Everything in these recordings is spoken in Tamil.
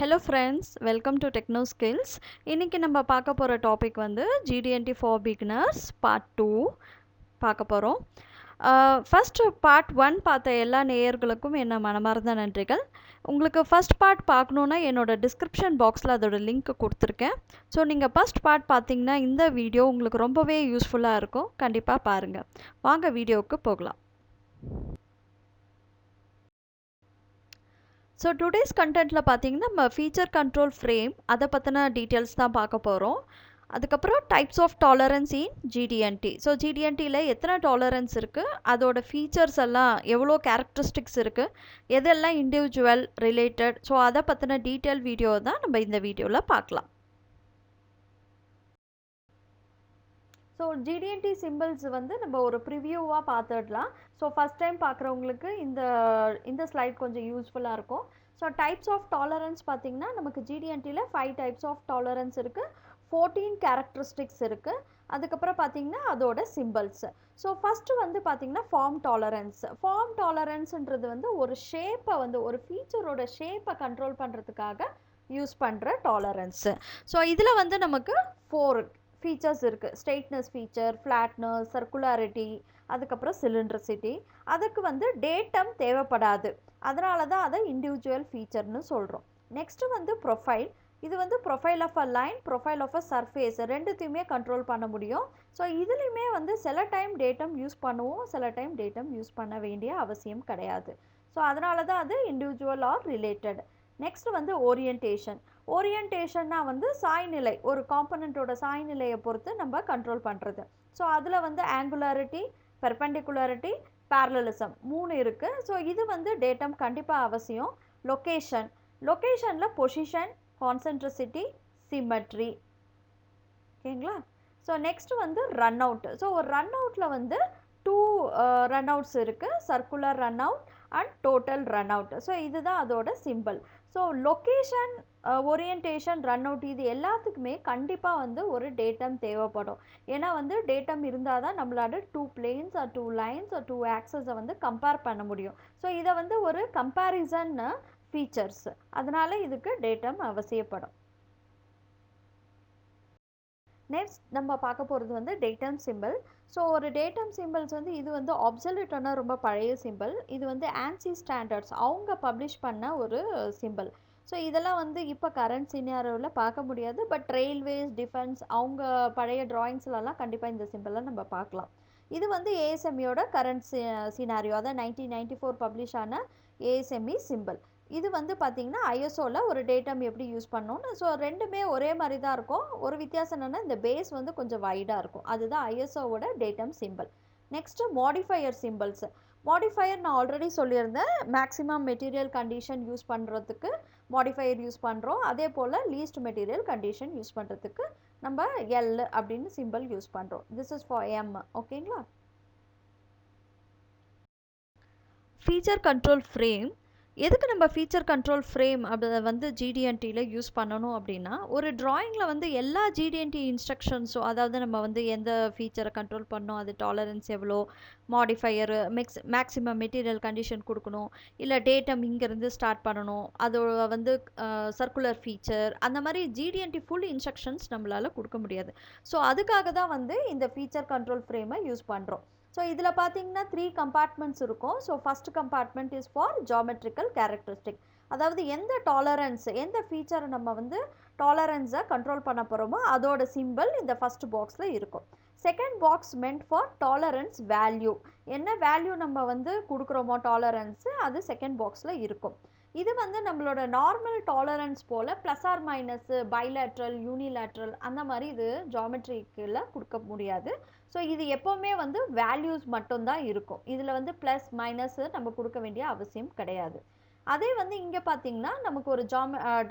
Hello friends, welcome to techno skills. இன்றைக்கி நம்ம பார்க்க போகிற டாபிக் வந்து ஜிடிஎன்டி ஃபார் பிகினர்ஸ் பார்ட் 2 பார்க்க போகிறோம். ஃபஸ்ட்டு பார்ட் 1 பார்த்த எல்லா நேயர்களுக்கும் என்ன மனமார்ந்த நன்றிகள். உங்களுக்கு ஃபஸ்ட் பார்ட் பார்க்கணுன்னா என்னோடய டிஸ்கிரிப்ஷன் பாக்ஸில் அதோட லிங்க் கொடுத்துருக்கேன். ஸோ நீங்கள் ஃபஸ்ட் பார்ட் பார்த்தீங்கன்னா இந்த வீடியோ உங்களுக்கு ரொம்பவே யூஸ்ஃபுல்லாக இருக்கும். கண்டிப்பாக பாருங்கள். வாங்க வீடியோவுக்கு போகலாம். ஸோ டுடேஸ் கண்டென்ட்டில் பார்த்தீங்கன்னா நம்ம ஃபீச்சர் கண்ட்ரோல் ஃப்ரேம் அதை பற்றின டீட்டெயில்ஸ் தான் பார்க்க போகிறோம். அதுக்கப்புறம் types of tolerance in GD&T. So ஜிடிஎன்டியில் எத்தனை டாலரன்ஸ் இருக்குது, அதோட ஃபீச்சர்ஸ் எல்லாம் எவ்வளோ கேரக்டரிஸ்டிக்ஸ் இருக்குது, எதெல்லாம் இண்டிவிஜுவல் ரிலேட்டட், ஸோ அதை பற்றின டீட்டெயில் வீடியோ தான் நம்ம இந்த வீடியோவில் பார்க்கலாம். ஸோ ஜிடிஎன்டி சிம்பிள்ஸ் வந்து நம்ம ஒரு ப்ரிவியூவாக பார்த்துடலாம். ஸோ ஃபஸ்ட் டைம் பார்க்குறவங்களுக்கு இந்த ஸ்லைட் கொஞ்சம் யூஸ்ஃபுல்லாக இருக்கும். ஸோ டைப்ஸ் ஆஃப் டாலரன்ஸ் பார்த்திங்கன்னா நமக்கு ஜிடிஎன்டியில் 5 டைப்ஸ் ஆஃப் டாலரன்ஸ் இருக்குது, 14 கேரக்டரிஸ்டிக்ஸ் இருக்குது. அதுக்கப்புறம் பார்த்திங்கன்னா அதோட சிம்பிள்ஸ். ஸோ ஃபஸ்ட்டு வந்து பார்த்திங்கன்னா ஃபார்ம் டாலரன்ஸ்ன்றது வந்து ஒரு ஷேப்பை வந்து ஒரு ஃபீச்சரோட ஷேப்பை கண்ட்ரோல் பண்ணுறதுக்காக யூஸ் பண்ணுற டாலரன்ஸு. ஸோ இதில் வந்து நமக்கு 4 ஃபீச்சர்ஸ் இருக்குது. ஸ்ட்ரெயிட்னஸ் ஃபீச்சர், ஃப்ளாட்னஸ், சர்க்குலாரிட்டி, அதுக்கப்புறம் சிலிண்ட்ரிசிட்டி. அதுக்கு வந்து டேட்டம் தேவைப்படாது, அதனால தான் அதை இண்டிவிஜுவல் ஃபீச்சர்னு சொல்கிறோம். நெக்ஸ்ட்டு வந்து ப்ரொஃபைல். இது வந்து profile of a line, profile of a surface ரெண்டுத்தையுமே கண்ட்ரோல் பண்ண முடியும். ஸோ இதுலேயுமே வந்து சில டைம் டேட்டம் யூஸ் பண்ணுவோம், சில டைம் டேட்டம் யூஸ் பண்ண வேண்டிய அவசியம் கிடையாது. ஸோ அதனால தான் அது இண்டிவிஜுவல் ஆர் ரிலேட்டட். நெக்ஸ்ட் வந்து ஓரியன்டேஷன்னா வந்து சாய்நிலை, ஒரு காம்பனண்ட்டோட சாய்நிலையை பொறுத்து நம்ம கண்ட்ரோல் பண்ணுறது. ஸோ அதில் வந்து ஆங்குலாரிட்டி, பெர்பெண்டிகுலாரிட்டி, பேரலலிசம் 3 இருக்குது. ஸோ இது வந்து டேட்டம் கண்டிப்பாக அவசியம். லொக்கேஷனில் பொசிஷன், கான்சென்ட்ரிசிட்டி, சிமெட்ரி. ஓகேங்களா? ஸோ நெக்ஸ்ட் வந்து ரன் அவுட். ஸோ ஒரு ரன் அவுட்டில் வந்து 2 ரன் அவுட்ஸ் இருக்குது, circular run out and total run out. So இதுதான் அதோட simple. So location, orientation, run out இது எல்லாத்துக்குமே கண்டிப்பாக வந்து ஒரு டேட்டம் தேவைப்படும். ஏன்னா வந்து டேட்டம் இருந்தால் தான் நம்மளால 2 பிளேன்ஸ் ஆர் 2 லைன்ஸ் ஆர் 2 ஆக்சஸை வந்து கம்பேர் பண்ண முடியும். ஸோ இதை வந்து ஒரு கம்பேரிசன் ஃபீச்சர்ஸ், அதனால் இதுக்கு டேட்டம் அவசியப்படும். நெக்ஸ்ட் நம்ம பார்க்க போகிறது வந்து டேட்டம் சிம்பிள். ஸோ ஒரு டேட்டம் சிம்பிள்ஸ் வந்து இது வந்து ஆப்சல்யூட்டான ரொம்ப பழைய சிம்பிள். இது வந்து ஆன்சி ஸ்டாண்டர்ட்ஸ் அவங்க பப்ளிஷ் பண்ண ஒரு சிம்பிள். ஸோ இதெல்லாம் வந்து இப்போ கரண்ட் சினாரியோவில் பார்க்க முடியாது, பட் ரயில்வேஸ், டிஃபென்ஸ் அவங்க பழைய ட்ராயிங்ஸ்லலாம் கண்டிப்பாக இந்த சிம்பிளை நம்ம பார்க்கலாம். இது வந்து ஏஎஸ்எம்இயோட கரண்ட் சினாரியோ, அதான் 1994 பப்ளிஷ் ஆன ஏஎஸ்எம்இ சிம்பிள். இது வந்து பார்த்திங்கன்னா ஐஎஸ்ஓவில் ஒரு டேட்டம் எப்படி யூஸ் பண்ணோன்னு. ஸோ ரெண்டுமே ஒரே மாதிரி தான் இருக்கும். ஒரு வித்தியாசம் என்னென்னா இந்த பேஸ் வந்து கொஞ்சம் வைடாக இருக்கும். அதுதான் ஐஎஸ்ஓவோட datum symbol. Next modifier symbols. Modifier நான் ஆல்ரெடி சொல்லியிருந்தேன், மேக்ஸிமம் மெட்டீரியல் கண்டிஷன் யூஸ் பண்ணுறதுக்கு மாடிஃபையர் யூஸ் பண்ணுறோம். அதே போல் லீஸ்ட் மெட்டீரியல் கண்டிஷன் யூஸ் பண்ணுறதுக்கு நம்ம எல் அப்படின்னு சிம்பிள் யூஸ் பண்ணுறோம். This is for M. ஓகேங்களா? Feature control frame. எதுக்கு நம்ம ஃபீச்சர் கண்ட்ரோல் ஃப்ரேம் அதை வந்து ஜிடிஎன்டியில் யூஸ் பண்ணணும் அப்படின்னா, ஒரு ட்ராயிங்கில் வந்து எல்லா ஜிடிஎன்டி இன்ஸ்ட்ரக்ஷன்ஸும், அதாவது நம்ம வந்து எந்த ஃபீச்சரை கண்ட்ரோல் பண்ணோம், அது டாலரன்ஸ் எவ்வளோ, மாடிஃபையர், மேக்ஸிமம் மெட்டீரியல் கண்டிஷன் கொடுக்கணும், இல்லை டேட்டம் இங்கேருந்து ஸ்டார்ட் பண்ணணும், அதோட வந்து சர்க்குலர் ஃபீச்சர், அந்த மாதிரி ஜிடிஎன்டி ஃபுல் இன்ஸ்ட்ரக்ஷன்ஸ் நம்மளால் கொடுக்க முடியாது. ஸோ அதுக்காக தான் வந்து இந்த ஃபீச்சர் கண்ட்ரோல் ஃப்ரேமை யூஸ் பண்ணுறோம். ஸோ இதில் பார்த்தீங்கன்னா 3 கம்பார்ட்மெண்ட்ஸ் இருக்கும். So first compartment is for geometrical characteristic, அதாவது எந்த டாலரன்ஸ், எந்த ஃபீச்சரை நம்ம வந்து டாலரன்ஸை கண்ட்ரோல் பண்ண போகிறோமோ அதோட சிம்பிள் இந்த ஃபஸ்ட் பாக்ஸில் இருக்கும். Second box meant for tolerance value, என்ன வேல்யூ நம்ம வந்து கொடுக்குறோமோ டாலரன்ஸு அது செகண்ட் பாக்ஸில் இருக்கும். இது வந்து நம்மளோட நார்மல் டாலரன்ஸ் போல் plus or minus, bilateral, unilateral அந்த மாதிரி இது ஜாமெட்ரிக்கில் கொடுக்க முடியாது. ஸோ இது எப்போவுமே வந்து வேல்யூஸ் மட்டும்தான் இருக்கும். இதில் வந்து ப்ளஸ் மைனஸு நம்ம கொடுக்க வேண்டிய அவசியம் கிடையாது. அதே வந்து இங்கே பார்த்திங்கன்னா நமக்கு ஒரு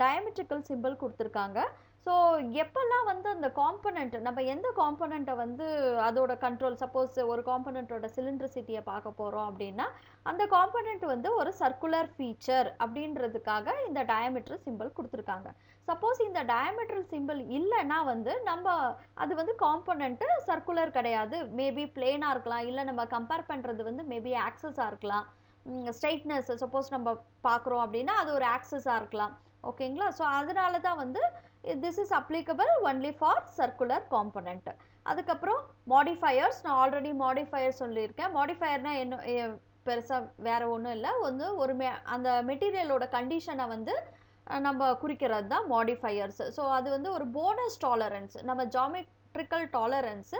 டயமெட்ரிக்கல் சிம்பிள் கொடுத்துருக்காங்க. ஸோ எப்போல்லாம் வந்து அந்த காம்பனண்ட், நம்ம எந்த காம்பனண்ட்டை வந்து அதோட கண்ட்ரோல், சப்போஸ் ஒரு காம்பனண்ட்டோட சிலிண்ட்ரிசிட்டியை பார்க்க போகிறோம் அப்படின்னா அந்த காம்பனண்ட் வந்து ஒரு சர்க்குலர் ஃபீச்சர் அப்படின்றதுக்காக இந்த டயமெட்ரல் சிம்பிள் கொடுத்துருக்காங்க. சப்போஸ் இந்த டயமெட்ரல் சிம்பிள் இல்லைன்னா வந்து நம்ம அது வந்து காம்பனண்ட்டு சர்க்குலர் கிடையாது, மேபி பிளேனாக இருக்கலாம், இல்லை நம்ம கம்பேர் பண்ணுறது வந்து மேபி ஆக்சஸாக இருக்கலாம். ஸ்ட்ரெயிட்னஸ் சப்போஸ் நம்ம பார்க்குறோம் அப்படின்னா அது ஒரு ஆக்சஸாக இருக்கலாம். ஓகேங்களா? ஸோ அதனால தான் வந்து this is applicable only for circular component. அதுக்கப்புறம் மாடிஃபயர்ஸ், நான் ஆல்ரெடி மாடிஃபயர் சொல்லியிருக்கேன். மாடிஃபயர்னா என்ன, பெருசாக வேறு ஒன்றும் இல்லை, வந்து ஒரு அந்த மெட்டீரியலோட கண்டிஷனை வந்து நம்ம குறிக்கிறது தான் மாடிஃபயர்ஸ். ஸோ அது வந்து ஒரு போனஸ் டாலரன்ஸ், நம்ம ஜாமெட்ரிக்கல் டாலரன்ஸு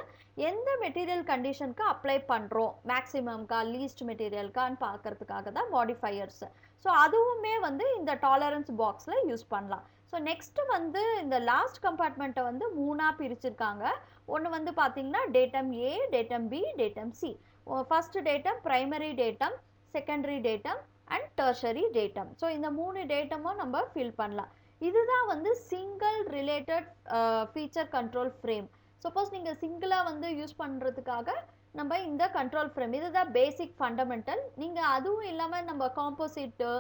எந்த மெட்டீரியல் கண்டிஷனுக்கு அப்ளை பண்ணுறோம், மேக்ஸிமம்க்கா லீஸ்ட் மெட்டீரியல்கான்னு பார்க்கறதுக்காக தான் மாடிஃபயர்ஸ். ஸோ அதுவுமே வந்து இந்த டாலரன்ஸ் பாக்ஸில் யூஸ் பண்ணலாம். ஸோ நெக்ஸ்ட்டு வந்து இந்த லாஸ்ட் கம்பார்ட்மெண்ட்டை வந்து 3ஆக பிரிச்சிருக்காங்க. ஒன்று வந்து பார்த்தீங்கன்னா datum A, datum B, datum C. First datum primary datum, secondary datum and tertiary datum. So இந்த 3 டேட்டமும் நம்ம ஃபில் பண்ணலாம். இதுதான் வந்து single related feature control frame. Suppose நீங்கள் சிங்கிளாக வந்து யூஸ் பண்ணுறதுக்காக நம்ம இந்த கண்ட்ரோல் ஃப்ரேம், இதுதான் பேசிக் ஃபண்டமெண்டல். நீங்கள் அதுவும் இல்லாமல் நம்ம காம்போசிட்டு,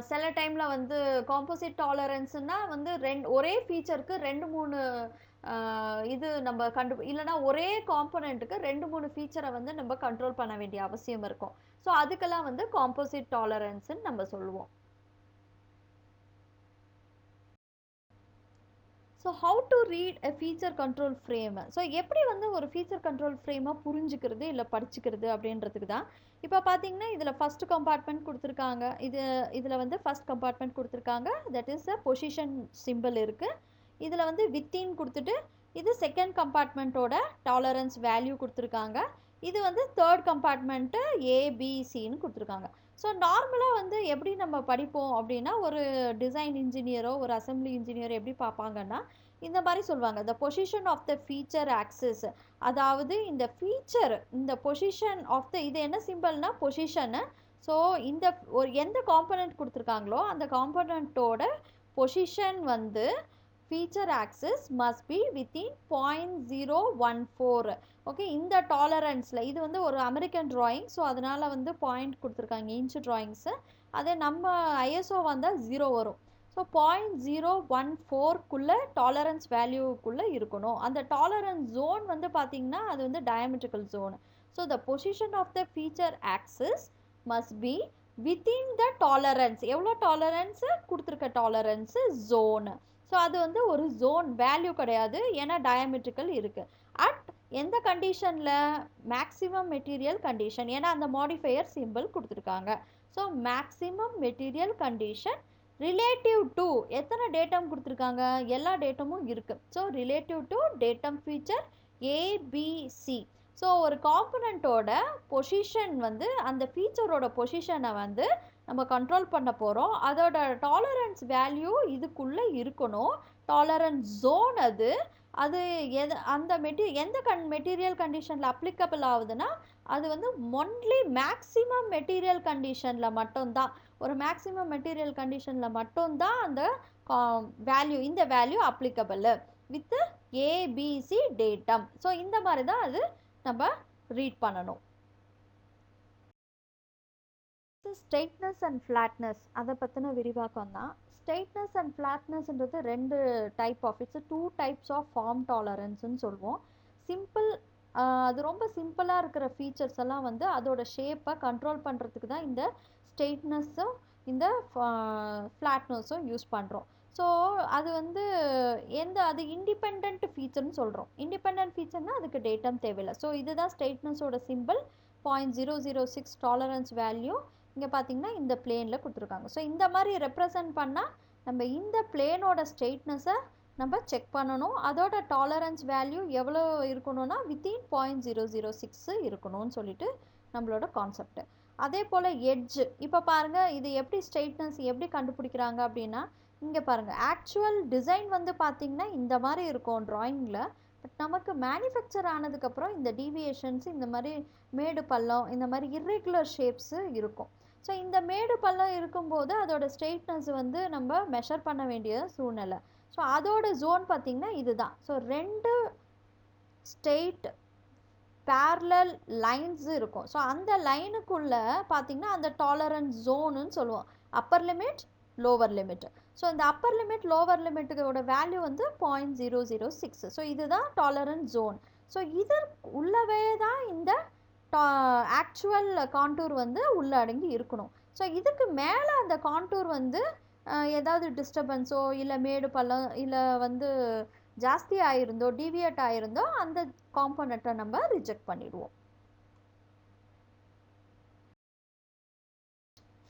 சில டைமில் வந்து காம்போசிட் டாலரன்ஸ்னால் வந்து ஒரே ஃபீச்சருக்கு 2-3 இது நம்ம இல்லைனா ஒரே காம்போனண்ட்டுக்கு 2-3 ஃபீச்சரை வந்து நம்ம கண்ட்ரோல் பண்ண வேண்டிய அவசியம் இருக்கும். ஸோ அதுக்கெல்லாம் வந்து காம்போசிட் டாலரன்ஸ்ன்னு நம்ம சொல்லுவோம். So how to read a feature control frame. So எப்படி வந்து ஒரு ஃபீச்சர் கண்ட்ரோல் ஃப்ரேமாக புரிஞ்சுக்கிறது இல்லை படிச்சுக்கிறது அப்படின்றதுக்கு தான். இப்போ பார்த்தீங்கன்னா இதில் ஃபஸ்ட் கம்பார்ட்மெண்ட் கொடுத்துருக்காங்க. இதில் வந்து ஃபஸ்ட் கம்பார்ட்மெண்ட் கொடுத்துருக்காங்க, that is a position simple இருக்குது. இதில் வந்து வித்தின் கொடுத்துட்டு இது செகண்ட் கம்பார்ட்மெண்ட்டோட டாலரன்ஸ் வேல்யூ கொடுத்துருக்காங்க. இது வந்து தேர்ட் கம்பார்ட்மெண்ட்டு ஏபிசின்னு கொடுத்துருக்காங்க. ஸோ நார்மலாக வந்து எப்படி நம்ம படிப்போம் அப்படின்னா, ஒரு டிசைன் இன்ஜினியரோ ஒரு அசம்பிளி இன்ஜினியரோ எப்படி பார்ப்பாங்கன்னா இந்த மாதிரி சொல்லுவாங்க, the position of the feature axis. அதாவது இந்த ஃபீச்சர், இந்த பொசிஷன் ஆஃப் த, இது என்ன சிம்பிள்னா பொசிஷனு. ஸோ இந்த ஒரு எந்த காம்பனண்ட் கொடுத்துருக்காங்களோ அந்த காம்பனண்ட்டோட பொசிஷன் வந்து feature axis must be within 0.014. Okay, இந்த டாலரன்ஸில் இது வந்து ஒரு அமெரிக்கன் ட்ராயிங், ஸோ அதனால் வந்து பாயிண்ட் கொடுத்துருக்காங்க இன்ச்சு ட்ராயிங்ஸு. அதே நம்ம ஐஎஸ்ஓ வந்தால் 0 வரும். ஸோ 0.014க்குள்ளே டாலரன்ஸ் வேல்யூக்குள்ளே இருக்கணும். அந்த டாலரன்ஸ் ஜோன் வந்து பார்த்திங்கன்னா அது வந்து diametrical zone. So the position of the feature axis must be within the tolerance. எவ்வளோ டாலரன்ஸு கொடுத்துருக்க டாலரன்ஸு ஜோனு. ஸோ அது வந்து ஒரு ஜோன் வேல்யூ கிடையாது, ஏன்னா டயாமெட்ரிக்கல் இருக்குது. அட் எந்த கண்டிஷனில், மேக்ஸிமம் மெட்டீரியல் கண்டிஷன், ஏன்னா அந்த மாடிஃபையர் சிம்பிள் கொடுத்துருக்காங்க. So maximum material condition relative to எத்தனை டேட்டம் கொடுத்துருக்காங்க, எல்லா டேட்டமும் இருக்குது. So relative to datum feature ABC. So ஒரு காம்பனண்ட்டோட பொசிஷன் வந்து அந்த ஃபீச்சரோட பொசிஷனை வந்து நம்ம கண்ட்ரோல் பண்ண போகிறோம். அதோட டாலரன்ஸ் வேல்யூ இதுக்குள்ளே இருக்கணும். டாலரன்ஸ் ஜோன் அது அந்த எந்த மெட்டீரியல் கண்டிஷனில் அப்ளிகபிள் ஆகுதுன்னா அது வந்து ஒன்லி மேக்ஸிமம் மெட்டீரியல் கண்டிஷனில் மட்டும்தான், ஒரு மேக்ஸிமம் மெட்டீரியல் கண்டிஷனில் மட்டும்தான் அந்த வேல்யூ, இந்த value applicable with ABC datum. So இந்த மாதிரி தான் அது நம்ம ரீட் பண்ணணும். ஸ்ட்ரெயிட்னஸ் அண்ட் ஃப்ளாட்னஸ், அதை பற்றின விரிவாக்கம் தான். ஸ்ட்ரெயிட்னஸ் அண்ட் ஃப்ளாட்னஸ்ன்றது 2 type of, it's 2 types of form டாலரன்ஸ்ன்னு சொல்லுவோம். சிம்பிள், அது ரொம்ப சிம்பிளாக இருக்கிற ஃபீச்சர்ஸ் எல்லாம் வந்து அதோட ஷேப்பை கண்ட்ரோல் பண்ணுறதுக்கு தான் இந்த ஸ்ட்ரெயிட்னஸும் இந்த ஃப்ளாட்னஸும் யூஸ் பண்ணுறோம். ஸோ அது வந்து அது இண்டிபெண்ட் ஃபீச்சர்னு சொல்கிறோம். இண்டிபெண்ட் ஃபீச்சர்னால் அதுக்கு டேட்டம் தேவையில்லை. ஸோ இதுதான் ஸ்ட்ரெயிட்னஸோட சிம்பிள் 0.006 டாலரன்ஸ் வேல்யூ. இங்கே பார்த்தீங்கன்னா இந்த பிளேனில் கொடுத்துருக்காங்க. ஸோ இந்த மாதிரி ரெப்ரசன்ட் பண்ணால் நம்ம இந்த பிளேனோட ஸ்ட்ரெயிட்னஸை நம்ம செக் பண்ணணும். அதோட டாலரன்ஸ் வேல்யூ எவ்வளோ இருக்கணும்னா வித்தின் 0.006 இருக்கணும்னு சொல்லிட்டு நம்மளோட கான்செப்ட். அதே போல் எட்ஜ், இப்போ பாருங்கள் இது எப்படி ஸ்ட்ரெயிட்னஸ் எப்படி கண்டுபிடிக்கிறாங்க அப்படின்னா, இங்கே பாருங்கள் ஆக்சுவல் டிசைன் வந்து பார்த்திங்கன்னா இந்த மாதிரி இருக்கும் ட்ராயிங்கில். பட் நமக்கு மேனுஃபேக்சர் ஆனதுக்கப்புறம் இந்த டீவியேஷன்ஸ், இந்த மாதிரி மேடு பள்ளம், இந்த மாதிரி இர்ரெகுலர் ஷேப்ஸு இருக்கும். ஸோ இந்த மேடு பள்ளம் இருக்கும்போது அதோட ஸ்ட்ரெயிட்னஸ் வந்து நம்ம மெஷர் பண்ண வேண்டிய சூழ்நிலை. ஸோ அதோட ஜோன் பார்த்திங்கன்னா இதுதான். ஸோ 2 ஸ்ட்ரெயிட் பேரலல் லைன்ஸ் இருக்கும். ஸோ அந்த லைனுக்குள்ளே பார்த்திங்கன்னா அந்த டாலரன்ஸ் ஜோனுன்னு சொல்லுவோம், upper limit lower limit. So இந்த அப்பர் லிமிட் லோவர் லிமிட்டோட வேல்யூ வந்து 0.006. ஸோ இதுதான் டாலரன்ஸ் ஜோன். ஸோ இது உள்ளவே தான் இந்த ஆக்சுவல் கான்டூர் வந்து உள்ளடங்கி இருக்கணும். ஸோ இதுக்கு மேலே அந்த கான்டூர் வந்து ஏதாவது டிஸ்டர்பன்ஸோ இல்லை மேடு பள்ளம் இல்லை வந்து ஜாஸ்தி ஆயிருந்தோ டீவியேட் ஆயிருந்தோ அந்த காம்போனண்ட்டை நம்ம ரிஜெக்ட் பண்ணிடுவோம்.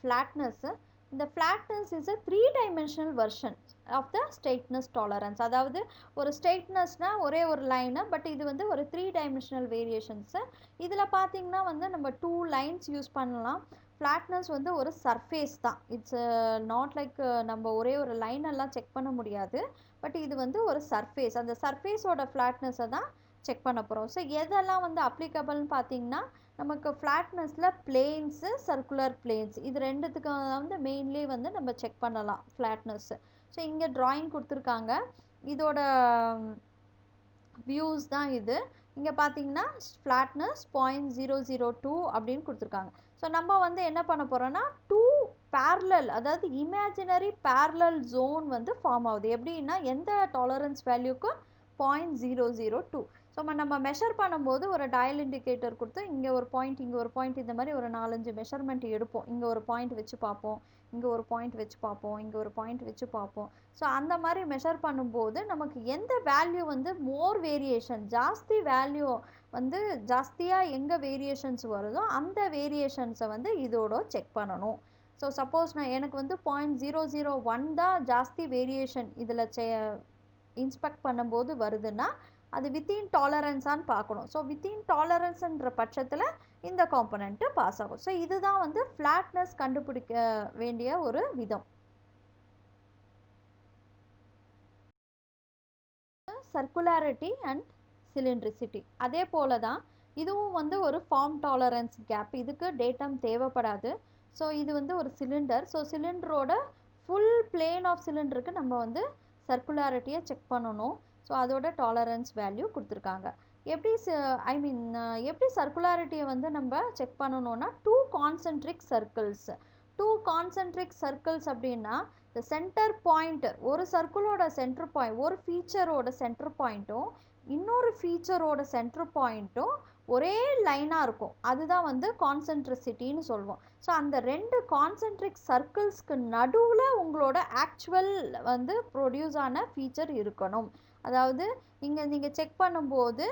ஃப்ளாட்னஸ், இந்த flatness is a 3-dimensional version of the straightness tolerance. அதாவது ஒரு ஸ்ட்ரெயிட்னஸ்னால் ஒரே ஒரு லைனு, பட் இது வந்து ஒரு 3-dimensional வேரியேஷன்ஸு. இதில் பார்த்தீங்கன்னா வந்து நம்ம 2 லைன்ஸ் யூஸ் பண்ணலாம். ஃப்ளாட்னஸ் வந்து ஒரு சர்ஃபேஸ் தான், இட்ஸ் நாட் லைக் நம்ம ஒரே ஒரு லைன் எல்லாம் செக் பண்ண முடியாது. பட் இது வந்து ஒரு சர்ஃபேஸ், அந்த சர்ஃபேஸோட ஃப்ளாட்னஸை தான் செக் பண்ண போகிறோம். ஸோ எதெல்லாம் வந்து அப்ளிகபிள்னு பார்த்தீங்கன்னா நமக்கு ஃப்ளாட்னஸில் பிளேன்ஸு சர்க்குலர் பிளேன்ஸ் இது ரெண்டுத்துக்கு வந்து மெயின்லி வந்து நம்ம செக் பண்ணலாம் ஃப்ளாட்னஸ்ஸு. ஸோ இங்கே ட்ராயிங் கொடுத்துருக்காங்க, இதோட வியூஸ் தான் இது. இங்கே பார்த்தீங்கன்னா ஃப்ளாட்னஸ் 0.002 அப்படின்னு கொடுத்துருக்காங்க. ஸோ நம்ம வந்து என்ன பண்ண போகிறோன்னா 2 பேரலல், அதாவது இமேஜினரி பேரலல் ஜோன் வந்து ஃபார்ம் ஆகுது. எப்படின்னா எந்த டாலரன்ஸ் வேல்யூக்கும் 0.002. ஸோ நம்ம மெஷர் பண்ணும்போது ஒரு டயல் இண்டிகேட்டர் கொடுத்து இங்கே ஒரு பாயிண்ட் இங்கே ஒரு பாயிண்ட் இந்த மாதிரி ஒரு 4-5 மெஷர்மெண்ட் எடுப்போம். இங்கே ஒரு பாயிண்ட் வச்சு பார்ப்போம், இங்கே ஒரு பாயிண்ட் வச்சு பார்ப்போம், இங்கே ஒரு பாயிண்ட் வச்சு பார்ப்போம். ஸோ அந்த மாதிரி மெஷர் பண்ணும்போது நமக்கு எந்த வேல்யூ வந்து மோர் வேரியேஷன், ஜாஸ்தி வேல்யூ வந்து ஜாஸ்தியாக எங்கே வேரியேஷன்ஸ் வருதோ அந்த வேரியேஷன்ஸை வந்து இதோட செக் பண்ணணும். ஸோ சப்போஸ் நான் எனக்கு வந்து 0.001 தான் ஜாஸ்தி வேரியேஷன் இதில் இன்ஸ்பெக்ட் பண்ணும்போது வருதுன்னா அது வித்தின் டாலரன்ஸான்னு பார்க்கணும். ஸோ வித்தின் டாலரன்ஸ்ன்ற பட்சத்தில் இந்த காம்பனண்ட்டு பாஸ் ஆகும். ஸோ இதுதான் வந்து ஃப்ளாட்னஸ் கண்டுபிடிக்க வேண்டிய ஒரு விதம். சர்க்குலாரிட்டி அண்ட் சிலிண்ட்ரிசிட்டி அதே போல தான் இதுவும் வந்து ஒரு ஃபார்ம் டாலரன்ஸ் கேப், இதுக்கு டேட்டம் தேவைப்படாது. ஸோ இது வந்து ஒரு சிலிண்டர். ஸோ சிலிண்டரோட ஃபுல் பிளேன் ஆஃப் சிலிண்டருக்கு நம்ம வந்து சர்க்குலாரிட்டியை செக் பண்ணணும். ஸோ அதோட டாலரன்ஸ் வேல்யூ கொடுத்துருக்காங்க. எப்படி எப்படி சர்க்குலாரிட்டியை வந்து நம்ம செக் பண்ணணும்னா 2 கான்சென்ட்ரிக் சர்க்கிள்ஸ். 2 கான்சென்ட்ரிக் சர்க்கிள்ஸ் அப்படின்னா இந்த சென்டர் பாயிண்ட், ஒரு சர்க்கிளோட சென்டர் பாயிண்ட், ஒரு ஃபீச்சரோட சென்டர் பாயிண்ட்டும் இன்னொரு ஃபீச்சரோட சென்டர் பாயிண்ட்டும் ஒரே லைனாக இருக்கும், அதுதான் வந்து கான்சென்ட்ரிசிட்டின்னு சொல்லுவோம். ஸோ அந்த 2 கான்சென்ட்ரிக் சர்க்கிள்ஸ்க்கு நடுவில் உங்களோட ஆக்சுவல் வந்து ப்ரொடியூஸ் ஆன ஃபீச்சர் இருக்கணும். அதாவது இங்கே நீங்கள் செக் பண்ணும்போது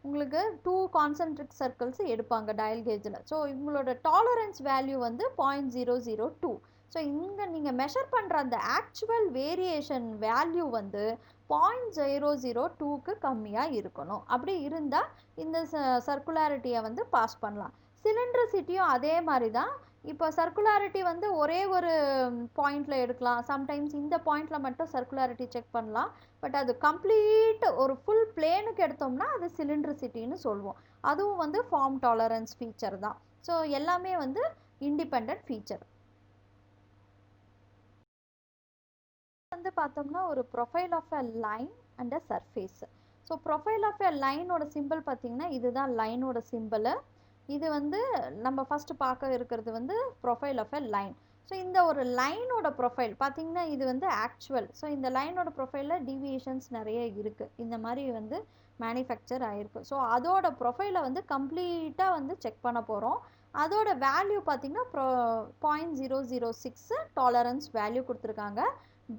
உங்களுக்கு 2 கான்சென்ட்ரிக் சர்க்கிள்ஸ் எடுப்பாங்க டயல் கேஜில். ஸோ இவங்களோட டாலரன்ஸ் வேல்யூ வந்து 0.002. ஸோ இங்கே நீங்கள் மெஷர் பண்ணுற அந்த ஆக்சுவல் வேரியேஷன் வேல்யூ வந்து 0.002க்கு கம்மியாக இருக்கணும். அப்படி இருந்தால் இந்த சர்க்குலாரிட்டியை வந்து பாஸ் பண்ணலாம். சிலிண்ட்ரிசிட்டியும் அதே மாதிரி தான். இப்போ சர்க்குலாரிட்டி வந்து ஒரே ஒரு பாயிண்டில் எடுக்கலாம், சம்டைம்ஸ் இந்த பாயிண்டில் மட்டும் சர்க்குலாரிட்டி செக் பண்ணலாம். பட் அது கம்ப்ளீட் ஒரு ஃபுல் பிளேனுக்கு எடுத்தோம்னா அது சிலிண்ட்ரிசிட்டின்னு சொல்லுவோம். அதுவும் வந்து ஃபார்ம் டாலரன்ஸ் ஃபீச்சர் தான். ஸோ எல்லாமே வந்து இண்டிபெண்ட் ஃபீச்சர். வந்து பார்த்தோம்னா ஒரு profile of a line and a surface. So profile of a லைனோட சிம்பிள் பார்த்தீங்கன்னா இதுதான் லைனோட சிம்பிளு. இது வந்து நம்ம ஃபஸ்ட்டு பார்க்க இருக்கிறது வந்து profile of a line. So இந்த ஒரு லைனோட ப்ரொஃபைல் பார்த்தீங்கன்னா இது வந்து ஆக்சுவல். ஸோ இந்த லைனோட ப்ரொஃபைலில் டீவியேஷன்ஸ் நிறைய இருக்குது, இந்த மாதிரி வந்து மேனுஃபேக்சர் ஆகிருக்கு. ஸோ அதோட ப்ரொஃபைலை வந்து கம்ப்ளீட்டாக வந்து செக் பண்ண போகிறோம். அதோட வேல்யூ பார்த்திங்கன்னா 0.006 டாலரன்ஸ் வேல்யூ கொடுத்துருக்காங்க.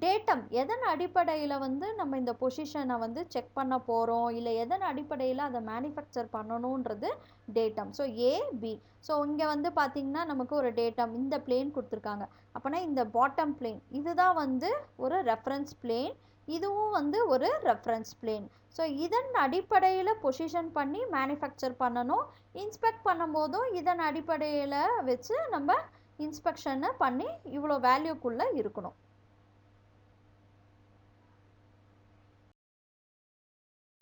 டேட்டம் எதன் அடிப்படையில் வந்து நம்ம இந்த பொசிஷனை வந்து செக் பண்ண போகிறோம், இல்லை எதன் அடிப்படையில் அதை மேனுஃபேக்சர் பண்ணணுன்றது டேட்டம். So AB. ஸோ இங்கே வந்து பார்த்திங்கன்னா நமக்கு ஒரு டேட்டம் இந்த பிளேன் கொடுத்துருக்காங்க. அப்போனா இந்த பாட்டம் பிளேன் இதுதான் வந்து ஒரு ரெஃபரன்ஸ் பிளேன், இதுவும் வந்து ஒரு ரெஃபரன்ஸ் பிளேன். ஸோ இதன் அடிப்படையில் பொசிஷன் பண்ணி மேனுஃபேக்சர் பண்ணணும். இன்ஸ்பெக்ட் பண்ணும்போதும் இதன் அடிப்படையில் வச்சு நம்ம இன்ஸ்பெக்ஷனை பண்ணி இவ்வளோ வேல்யூக்குள்ளே இருக்கணும்.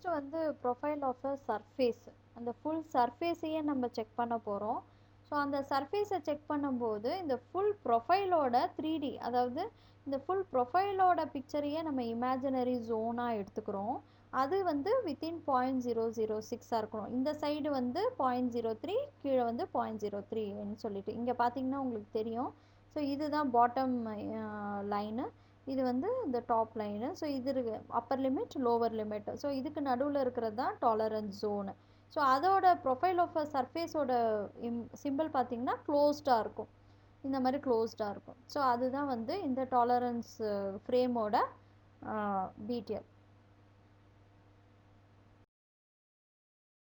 வந்து ப்ரொஃபைல் ஆஃப் அ சர்ஃபேஸ், அந்த ஃபுல் சர்ஃபேஸையே நம்ம செக் பண்ண போகிறோம். ஸோ அந்த சர்ஃபேஸை செக் பண்ணும்போது இந்த ஃபுல் ப்ரொஃபைலோட 3D, அதாவது இந்த ஃபுல் ப்ரொஃபைலோட பிக்சரையே நம்ம இமேஜினரி ஜோனாக எடுத்துக்கிறோம். அது வந்து வித்தின் 0.006 இருக்கணும். இந்த சைடு வந்து 0.03, கீழே வந்து 0.03ன்னு சொல்லிட்டு இங்கே பார்த்தீங்கன்னா உங்களுக்கு தெரியும். ஸோ இதுதான் பாட்டம் லைனு, இது வந்து இந்த டாப் லைனு. ஸோ இது இருக்கு upper limit lower limit. So இதுக்கு நடுவில் இருக்கிறது தான் டாலரன்ஸ் ஜோனு. ஸோ அதோட ப்ரொஃபைல் ஆஃப் சர்ஃபேஸோட சிம்பிள் பார்த்திங்கன்னா க்ளோஸ்டாக இருக்கும். இந்த மாதிரி க்ளோஸ்டாக இருக்கும். ஸோ அதுதான் வந்து இந்த டாலரன்ஸ் ஃப்ரேமோட டீட்டெயில்.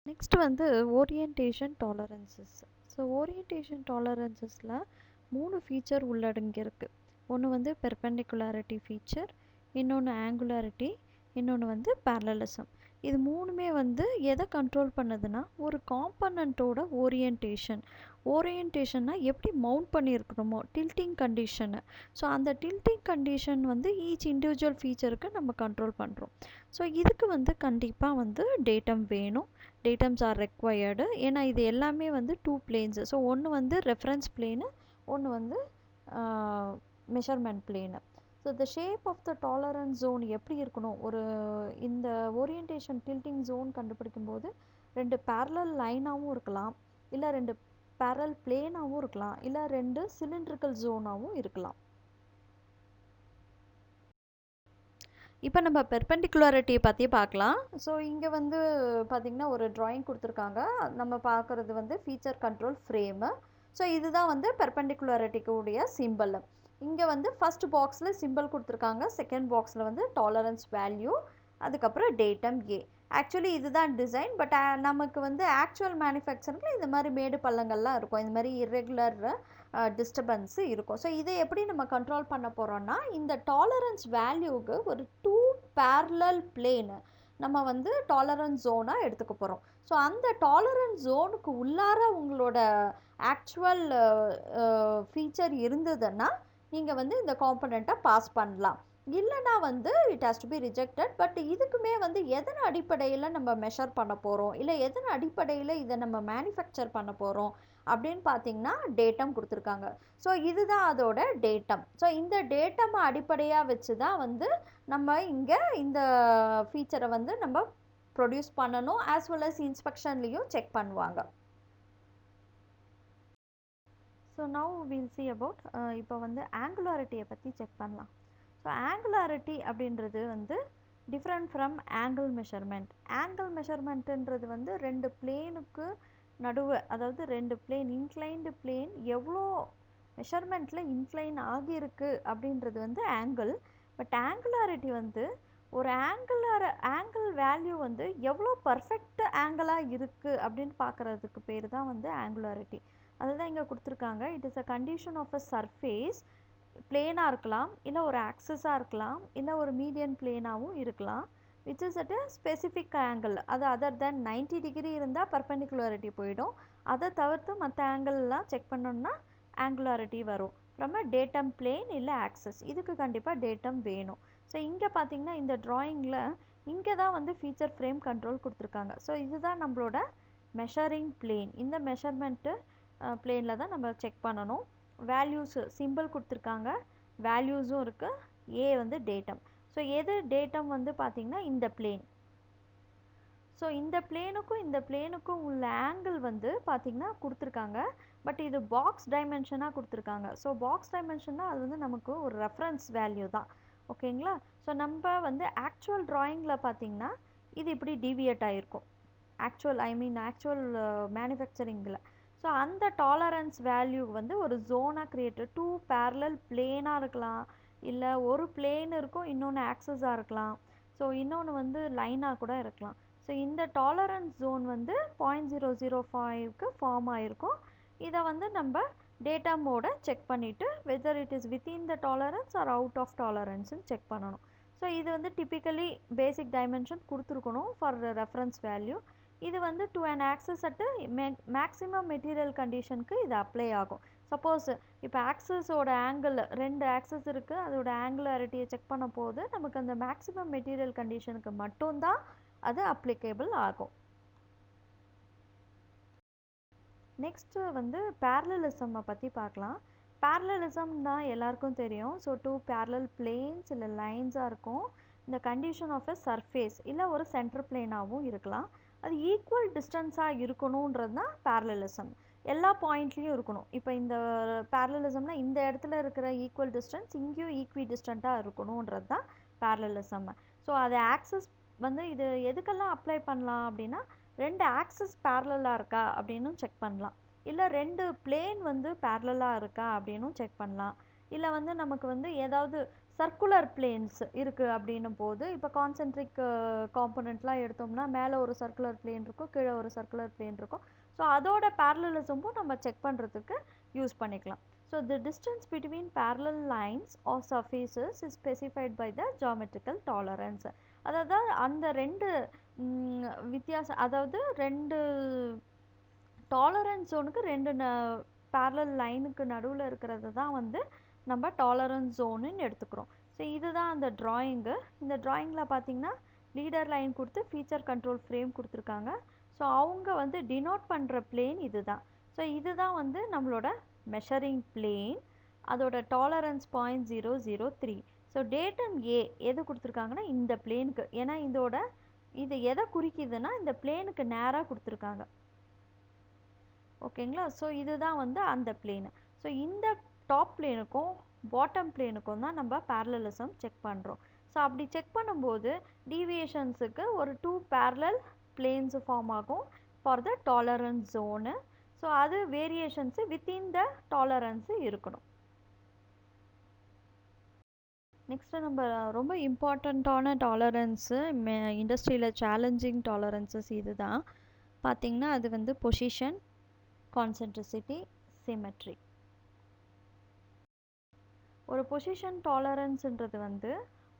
நெக்ஸ்ட் வந்து ஓரியன்டேஷன் டாலரன்சஸ். ஸோ ஓரியன்டேஷன் டாலரன்சஸில் 3 ஃபீச்சர் உள்ளடங்கியிருக்கு. ஒன்று வந்து பெர்பெண்டிகுலாரிட்டி ஃபீச்சர், இன்னொன்று ஆங்குலாரிட்டி, இன்னொன்று வந்து பேரலலிசம். இது மூணுமே வந்து எதை கண்ட்ரோல் பண்ணுதுன்னா ஒரு காம்பனண்ட்டோட ஓரியன்டேஷன்னா எப்படி மவுண்ட் பண்ணியிருக்கணுமோ டில்ட்டிங் கண்டிஷனு. ஸோ அந்த டில்ட்டிங் கண்டிஷன் வந்து ஈச் இண்டிவிஜுவல் ஃபீச்சருக்கு நம்ம கண்ட்ரோல் பண்ணுறோம். ஸோ இதுக்கு வந்து கண்டிப்பாக வந்து டேட்டம் வேணும். டேட்டம்ஸ் ஆர் ரெக்வயர்டு. ஏன்னா இது எல்லாமே வந்து 2 பிளேன்ஸு. ஸோ ஒன்று வந்து ரெஃபரன்ஸ் பிளேனு, ஒன்று வந்து measurement plane. So the shape of the tolerance zone எப்படி இருக்கணும், ஒரு இந்த ஓரியன்டேஷன் டில்ட்டிங் ஜோன் கண்டுபிடிக்கும் போது 2 பேரலல் லைனாகவும் இருக்கலாம், இல்லை 2 பேரலல் பிளேனாகவும் இருக்கலாம், இல்லை 2 சிலிண்ட்ரிக்கல் ஜோனாகவும் இருக்கலாம். இப்போ நம்ம பெர்பெண்டிகுலாரிட்டியை பற்றி பார்க்கலாம். ஸோ இங்கே வந்து பார்த்திங்கன்னா ஒரு ட்ராயிங் கொடுத்துருக்காங்க. நம்ம பார்க்குறது வந்து ஃபீச்சர் கண்ட்ரோல் ஃப்ரேமு. ஸோ இதுதான் வந்து பெர்பெண்டிகுலாரிட்டிக்கு உடைய சிம்பிள். இங்கே வந்து ஃபஸ்ட் பாக்ஸில் சிம்பிள் கொடுத்துருக்காங்க, செகண்ட் பாக்ஸில் வந்து டாலரன்ஸ் வேல்யூ, அதுக்கப்புறம் டேட்டம் ஏ. ஆக்சுவலி இதுதான் டிசைன். பட் நமக்கு வந்து ஆக்சுவல் மேனுஃபேக்சரிங்கில் இந்த மாதிரி மேடு பள்ளங்கள்லாம் இருக்கும், இந்த மாதிரி இர்ரெகுலர் டிஸ்டர்பன்ஸு இருக்கும். ஸோ இதை எப்படி நம்ம கண்ட்ரோல் பண்ண போகிறோம்னா இந்த டாலரன்ஸ் வேல்யூவுக்கு ஒரு 2 பேரலல் பிளேனு நம்ம வந்து டாலரன்ஸ் ஜோனாக எடுத்துக்க போகிறோம். ஸோ அந்த டாலரன்ஸ் ஜோனுக்கு உள்ளார உங்களோட ஆக்சுவல் ஃபீச்சர் இருந்ததுன்னா நீங்கள் வந்து இந்த காம்பனண்ட்டை பாஸ் பண்ணலாம், இல்லைனா வந்து it has to be rejected. But இதுக்குமே வந்து எதன் அடிப்படையில் நம்ம மெஷர் பண்ண போகிறோம், இல்லை எதன் அடிப்படையில் இதை நம்ம மேனுஃபேக்சர் பண்ண போகிறோம் அப்படின்னு பார்த்தீங்கன்னா டேட்டம் கொடுத்துருக்காங்க. ஸோ இதுதான் அதோட டேட்டம். ஸோ இந்த டேட்டமை அடிப்படையாக வச்சு தான் வந்து நம்ம இங்கே இந்த ஃபீச்சரை வந்து நம்ம ப்ரொடியூஸ் பண்ணணும், ஆஸ் வெல் அஸ் இன்ஸ்பெக்ஷன்லேயும் செக் பண்ணுவாங்க. So now will see about இப்போ வந்து ஆங்குலாரிட்டியை பற்றி செக் பண்ணலாம். ஸோ ஆங்குலாரிட்டி அப்படின்றது வந்து different from angle measurement. Angle மெஷர்மெண்ட்டுன்றது வந்து 2 பிளேனுக்கு நடுவே, அதாவது 2 பிளேன் இன்க்ளைன்டு பிளேன் எவ்வளோ மெஷர்மெண்ட்டில் இன்க்ளைன் ஆகியிருக்கு அப்படின்றது வந்து ஆங்கிள். பட் ஆங்குலாரிட்டி வந்து ஒரு ஆங்கிள் வேல்யூ வந்து எவ்வளோ பர்ஃபெக்ட் ஆங்கிளாக இருக்குது அப்படின்னு பார்க்குறதுக்கு பேர் தான் வந்து ஆங்குலாரிட்டி. அதுதான் இங்கே கொடுத்துருக்காங்க. It is a condition of a surface, பிளேனாக இருக்கலாம், இல்லை ஒரு ஆக்சஸாக இருக்கலாம், இல்லை ஒரு மீடியன் பிளேனாகவும் இருக்கலாம், which is at a specific angle. அது அதர் தென் 90 டிகிரி இருந்தால் பர்பெண்டிகுலாரிட்டி போயிடும். அதை தவிர்த்து மற்ற ஆங்கிள்லாம் செக் பண்ணோம்னா ஆங்குலாரிட்டி வரும். ஃப்ரம் அ டேட்டம் பிளேன் இல்லை ஆக்சஸ். இதுக்கு கண்டிப்பாக டேட்டம் வேணும். ஸோ இங்கே பார்த்தீங்கன்னா இந்த ட்ராயிங்கில் இங்கே தான் வந்து ஃபீச்சர் ஃப்ரேம் கண்ட்ரோல் கொடுத்துருக்காங்க. ஸோ இதுதான் நம்மளோட மெஷரிங் பிளேன். இந்த மெஷர்மெண்ட்டு பிளேனில் தான் நம்ம செக் பண்ணணும். வேல்யூஸு சிம்பிள் கொடுத்துருக்காங்க, வேல்யூஸும் இருக்குது, ஏ வந்து டேட்டம். ஸோ எது டேட்டம் வந்து பார்த்திங்கன்னா இந்த பிளேன். ஸோ இந்த பிளேனுக்கும் உள்ள ஆங்கிள் வந்து பார்த்திங்கன்னா கொடுத்துருக்காங்க. பட் இது பாக்ஸ் டைமென்ஷனாக கொடுத்துருக்காங்க. ஸோ பாக்ஸ் டைமென்ஷன்னா அது வந்து நமக்கு ஒரு ரெஃபரன்ஸ் வேல்யூ தான், ஓகேங்களா. ஸோ நம்ம வந்து ஆக்சுவல் ட்ராயிங்கில் பார்த்திங்கன்னா இது இப்படி டீவியேட் ஆகிருக்கும், ஆக்சுவல் மேனுஃபேக்சரிங்கில். ஸோ அந்த டாலரன்ஸ் வேல்யூ வந்து ஒரு ஜோனாக கிரியேட்டட் 2 பேரலல் பிளேனாக இருக்கலாம், இல்லை ஒரு பிளேன் இருக்கும், இன்னொன்று ஆக்சஸாக இருக்கலாம், ஸோ இன்னொன்று வந்து லைனாக கூட இருக்கலாம். ஸோ இந்த டாலரன்ஸ் ஜோன் வந்து 0.005க்கு ஃபார்ம் ஆகிருக்கும். இதை வந்து நம்ம டேட்டா மோட செக் பண்ணிவிட்டு whether it is within the tolerance or out of டாலரன்ஸ்னு செக் பண்ணணும். ஸோ இது வந்து டிப்பிக்கலி பேசிக் டைமென்ஷன் கொடுத்துருக்கணும் ஃபார் ரெஃபரன்ஸ் வேல்யூ. இது வந்து to an axis at maximum material கண்டிஷனுக்கு இது அப்ளை ஆகும். சப்போஸ் இப்போ ஆக்சஸோட ஆங்கிள் 2 ஆக்சஸ் இருக்குது, அதோட ஆங்குலாரிட்டியை செக் பண்ண போது நமக்கு அந்த மேக்ஸிமம் மெட்டீரியல் கண்டிஷனுக்கு மட்டும்தான் அது அப்ளிகேபிள் ஆகும். நெக்ஸ்ட்டு வந்து பேரலலிசம்மை பற்றி பார்க்கலாம். பேரலலிசம்னா எல்லாருக்கும் தெரியும். ஸோ 2 பேரலல் பிளேன்ஸ் இல்லை லைன்ஸாக இருக்கும். இந்த கண்டிஷன் ஆஃப் அ சர்ஃபேஸ் இல்லை ஒரு சென்டர் பிளேனாகவும் இருக்கலாம். அது ஈக்குவல் டிஸ்டன்ஸாக இருக்கணுன்றது தான் பேரலலிசம். எல்லா பாயிண்ட்லேயும் இருக்கணும். இப்போ இந்த பேரலலிசம்னா இந்த இடத்துல இருக்கிற ஈக்குவல் டிஸ்டன்ஸ் இங்கேயும் ஈக்வி டிஸ்டண்ட்டாக இருக்கணுன்றது தான் பேரலலிசம். ஸோ அது ஆக்சஸ் வந்து இது எதுக்கெல்லாம் அப்ளை பண்ணலாம் அப்படின்னா 2 ஆக்சஸ் பேரலாக இருக்கா அப்படின்னு செக் பண்ணலாம். இல்லை 2 பிளேன் வந்து பேரலாக இருக்கா அப்படின்னும் செக் பண்ணலாம். இல்லை வந்து நமக்கு வந்து ஏதாவது சர்க்குலர் பிளேன்ஸ் இருக்குது அப்படின்னும் போது இப்போ கான்சென்ட்ரிக் காம்பனண்ட்லாம் எடுத்தோம்னா மேலே ஒரு சர்க்குலர் பிளேன் இருக்கும், கீழே ஒரு சர்க்குலர் பிளேன் இருக்கும். ஸோ அதோட பேரலலிசமும் நம்ம செக் பண்ணுறதுக்கு யூஸ் பண்ணிக்கலாம். So the distance between parallel lines or surfaces is specified by the geometrical tolerance. அதாவது அந்த 2 வித்தியாசம், அதாவது 2 டாலரன்ஸ் ஜோனுக்கு 2 பேரலல் லைனுக்கு நடுவில் இருக்கிறது தான் வந்து நம்ம டாலரன்ஸ் ஜோனுன்னு எடுத்துக்கிறோம். ஸோ இதுதான் அந்த ட்ராயிங்கு. இந்த ட்ராயிங்கில் பார்த்தீங்கன்னா லீடர் லைன் கொடுத்து ஃபீச்சர் கண்ட்ரோல் ஃப்ரேம் கொடுத்துருக்காங்க. ஸோ அவங்க வந்து டினோட் பண்ணுற பிளேன் இதுதான். ஸோ இதுதான் வந்து நம்மளோட மெஷரிங் பிளேன், அதோட டாலரன்ஸ் 0.003. ஸோ டேட்டம் ஏ எது கொடுத்துருக்காங்கன்னா இந்த பிளேனுக்கு, ஏன்னா இது எதை குறிக்குதுன்னா இந்த பிளேனுக்கு நேராக கொடுத்துருக்காங்க. ஓகேங்களா? ஸோ இதுதான் வந்து அந்த பிளேனு. ஸோ இந்த டாப் பிளேனுக்கும் பாட்டம் பிளேனுக்கும் தான் நம்ம பேரலலிசம் செக் பண்ணுறோம். ஸோ அப்படி செக் பண்ணும்போது டீவியேஷன்ஸுக்கு ஒரு 2 பேரலல் பிளேன்ஸ் ஃபார்ம் ஆகும் for the tolerance zone. So அது வேரியேஷன்ஸு வித்தின் த டாலரன்ஸு இருக்கணும். நெக்ஸ்ட்டு நம்ம ரொம்ப இம்பார்ட்டண்ட்டான டாலரன்ஸு இண்டஸ்ட்ரியில் சேலஞ்சிங் டாலரன்ஸஸ் இது தான். பார்த்திங்கன்னா அது வந்து பொசிஷன், கான்சென்ட்ரிசிட்டி, சிமெட்ரி. ஒரு பொசிஷன் டாலரன்ஸுன்றது வந்து